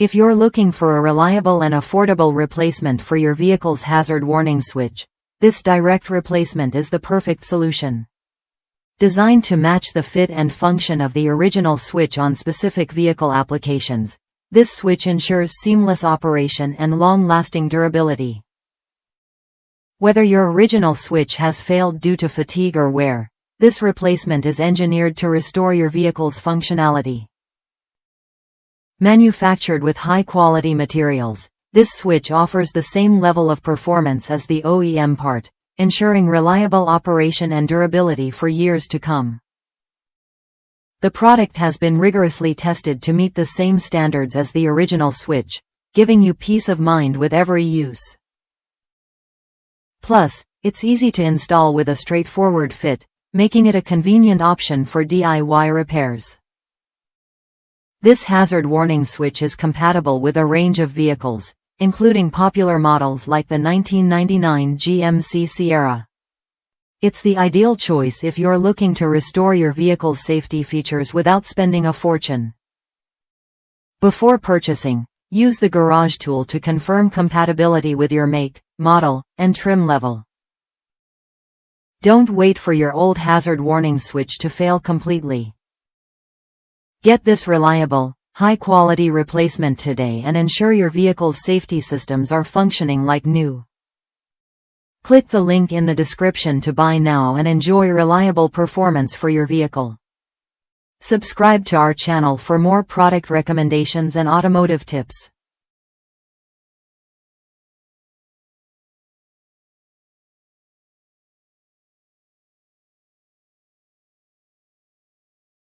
If you're looking for a reliable and affordable replacement for your vehicle's hazard warning switch, this direct replacement is the perfect solution. Designed to match the fit and function of the original switch on specific vehicle applications, this switch ensures seamless operation and long-lasting durability. Whether your original switch has failed due to fatigue or wear, this replacement is engineered to restore your vehicle's functionality. Manufactured with high-quality materials, this switch offers the same level of performance as the OEM part, ensuring reliable operation and durability for years to come. The product has been rigorously tested to meet the same standards as the original switch, giving you peace of mind with every use. Plus, it's easy to install with a straightforward fit, making it a convenient option for DIY repairs. This hazard warning switch is compatible with a range of vehicles, including popular models like the 1999 GMC Sierra. It's the ideal choice if you're looking to restore your vehicle's safety features without spending a fortune. Before purchasing, use the Garage tool to confirm compatibility with your make, model, and trim level. Don't wait for your old hazard warning switch to fail completely. Get this reliable, high-quality replacement today and ensure your vehicle's safety systems are functioning like new. Click the link in the description to buy now and enjoy reliable performance for your vehicle. Subscribe to our channel for more product recommendations and automotive tips.